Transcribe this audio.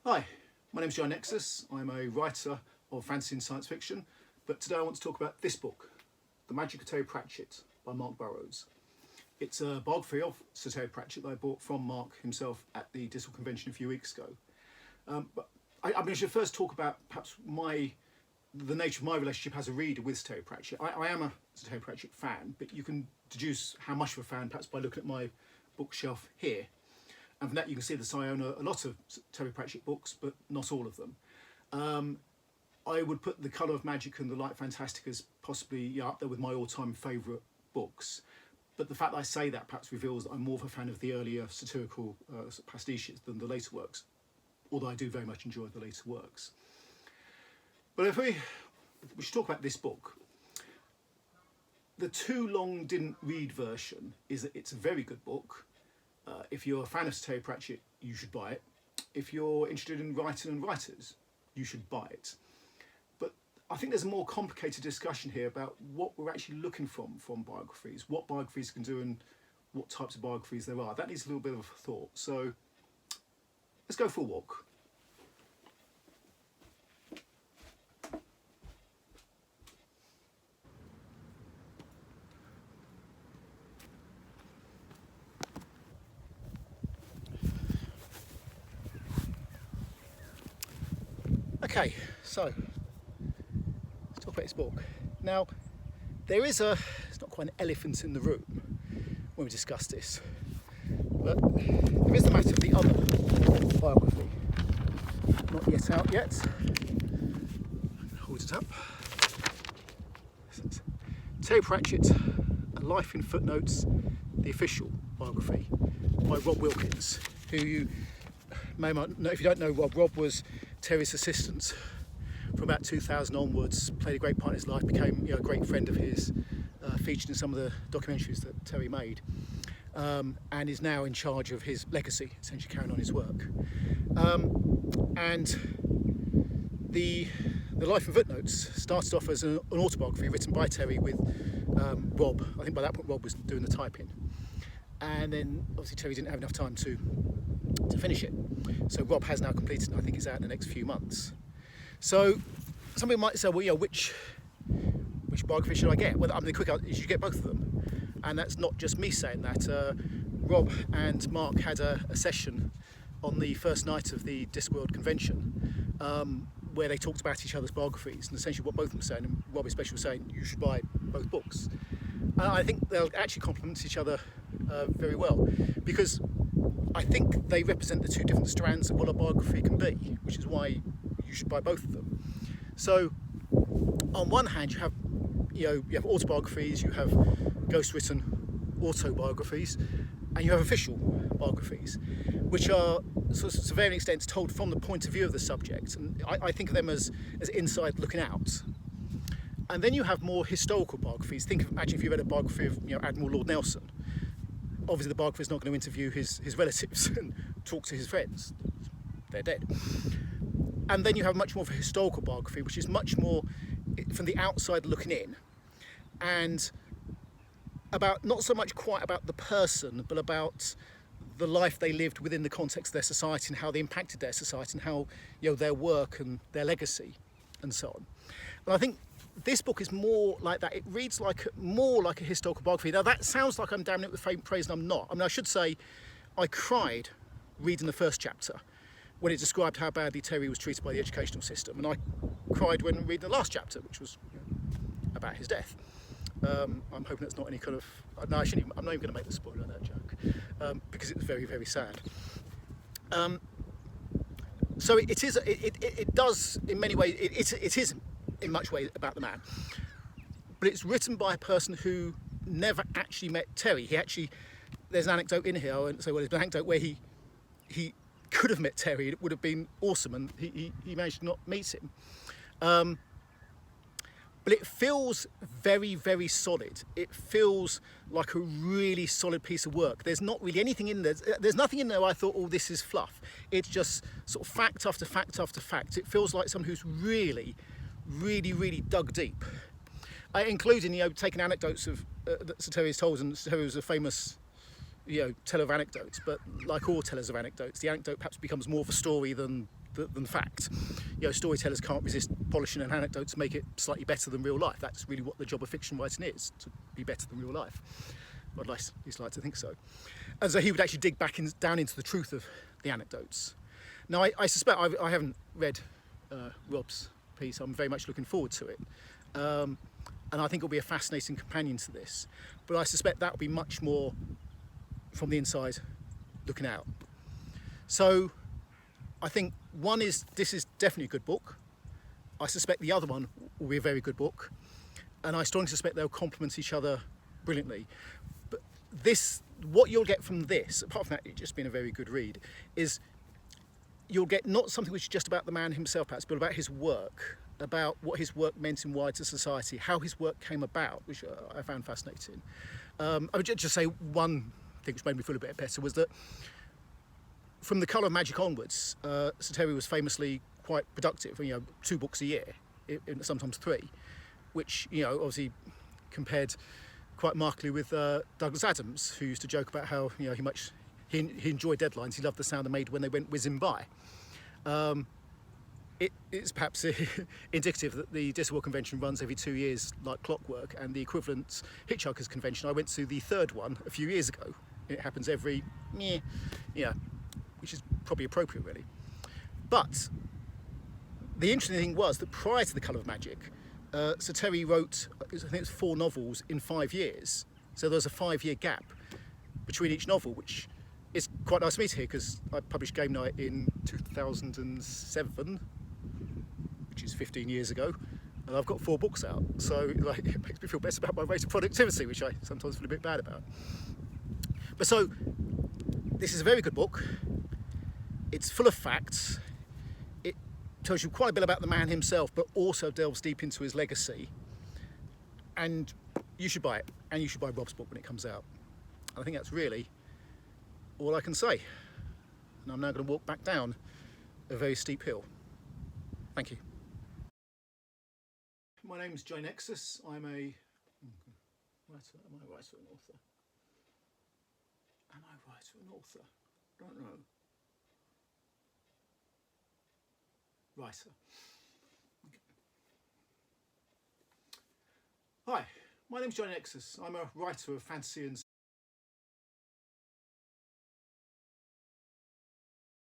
Hi, my name's Joe Nexus. I'm a writer of fantasy and science fiction, but today I want to talk about this book, The Magic of Terry Pratchett by Marc Burrows. It's a biography of Sir Terry Pratchett that I bought from Marc himself at the Distal Convention a few weeks ago. But I should first talk about perhaps the nature of my relationship as a reader with Sir Terry Pratchett. I am a Sir Terry Pratchett fan, but you can deduce how much of a fan perhaps by looking at my bookshelf here. And from that you can see that I own a lot of Terry Pratchett books, but not all of them. I would put The Colour of Magic and The Light Fantastic as possibly up there with my all-time favourite books. But the fact that I say that perhaps reveals that I'm more of a fan of the earlier satirical pastiches than the later works, although I do very much enjoy the later works. But if we should talk about this book. The too long didn't read version is that it's a very good book. If you're a fan of Sir Terry Pratchett, you should buy it. If you're interested in writing and writers, you should buy it. But I think there's a more complicated discussion here about what we're actually looking from biographies, what biographies can do and what types of biographies there are. That needs a little bit of thought. So let's go for a walk. Okay, so let's talk about this book. Now, it's not quite an elephant in the room when we discuss this, but there is the matter of the other biography, not yet out yet. Hold it up. Terry Pratchett, Life in Footnotes, the official biography by Rob Wilkins, who you may not know. If you don't know Rob was Terry's assistant from about 2000 onwards, played a great part in his life, became a great friend of his, featured in some of the documentaries that Terry made, and is now in charge of his legacy, essentially carrying on his work. And the Life in Footnotes started off as an autobiography written by Terry with Rob. I think by that point Rob was doing the typing, and then obviously Terry didn't have enough time to finish it. So Rob has now completed it. I think it's out in the next few months. So somebody might say, well, which biography should I get? Well, the quick answer is you get both of them. And that's not just me saying that. Rob and Marc had a session on the first night of the Discworld convention where they talked about each other's biographies, and essentially what both of them were saying, and Rob especially was saying, you should buy both books. I think they'll actually complement each other very well, because I think they represent the two different strands of what a biography can be, which is why you should buy both of them. So, on one hand, you have autobiographies, you have ghost-written autobiographies, and you have official biographies, which are sort of to varying extents told from the point of view of the subject. And I think of them as inside looking out. And then you have more historical biographies. Imagine if you read a biography of Admiral Lord Nelson. Obviously the biographer is not going to interview his relatives and talk to his friends. They're dead. And then you have much more of a historical biography, which is much more from the outside looking in, and about not so much quite about the person, but about the life they lived within the context of their society and how they impacted their society and how their work and their legacy and so on. And I think this book is more like that. It reads more like a historical biography. Now that sounds like I'm damning it with praise, and I'm not. I should say I cried reading the first chapter when it described how badly Terry was treated by the educational system, and I cried when reading the last chapter, which was about his death. I'm hoping that's not any kind of... No, I'm not even going to make the spoiler of that joke, because it's very, very sad. So it does in many ways, it is in much ways about the man, but it's written by a person who never actually met Terry. There's an anecdote in here. I won't say what it is, but an anecdote where he could have met Terry. It would have been awesome, and he managed to not meet him. But it feels very, very solid. It feels like a really solid piece of work. There's not really anything in there. There's nothing in there where I thought, oh, this is fluff. It's just sort of fact after fact after fact. It feels like someone who's really, really, really dug deep. Including, taking anecdotes of that Sir Terry has told, and Sir Terry was a famous teller of anecdotes, but like all tellers of anecdotes, the anecdote perhaps becomes more of a story than than fact. You know, storytellers can't resist polishing an anecdote to make it slightly better than real life. That's really what the job of fiction writing is, to be better than real life. I'd at least like to think so. And so he would actually dig down into the truth of the anecdotes. Now, I suspect, I haven't read Rob's piece. I'm very much looking forward to it. And I think it'll be a fascinating companion to this. But I suspect that will be much more from the inside looking out. So I think this is definitely a good book. I suspect the other one will be a very good book. And I strongly suspect they'll complement each other brilliantly. But what you'll get from this, apart from that it just being a very good read, is you'll get not something which is just about the man himself perhaps, but about his work, about what his work meant in wider society, how his work came about, which I found fascinating. I would just say one thing which made me feel a bit better was that from The Colour of Magic onwards, Sir Terry was famously quite productive, 2 books a year, sometimes 3, which, obviously compared quite markedly with Douglas Adams, who used to joke about how, he enjoyed deadlines, he loved the sound they made when they went whizzing by. It's perhaps indicative that the Discworld Convention runs every 2 years like clockwork, and the equivalent Hitchhikers Convention, I went to the 3rd one a few years ago. It happens every, which is probably appropriate really. But the interesting thing was that prior to The Colour of Magic, Sir Terry wrote, I think it was 4 novels in 5 years. So there was a 5-year gap between each novel, which is quite nice for me to hear, because I published Game Night in 2007, which is 15 years ago, and I've got 4 books out. So it makes me feel better about my rate of productivity, which I sometimes feel a bit bad about. But so, this is a very good book. It's full of facts. It tells you quite a bit about the man himself, but also delves deep into his legacy. And you should buy it, and you should buy Rob's book when it comes out. I think that's really all I can say. And I'm now going to walk back down a very steep hill. Thank you. My name's Joe Nexus. I'm a writer. Am I a writer or an author? Am I a writer or an author? Don't know. Writer. Okay. Hi, my name's Joe Nexus. I'm a writer of fantasy and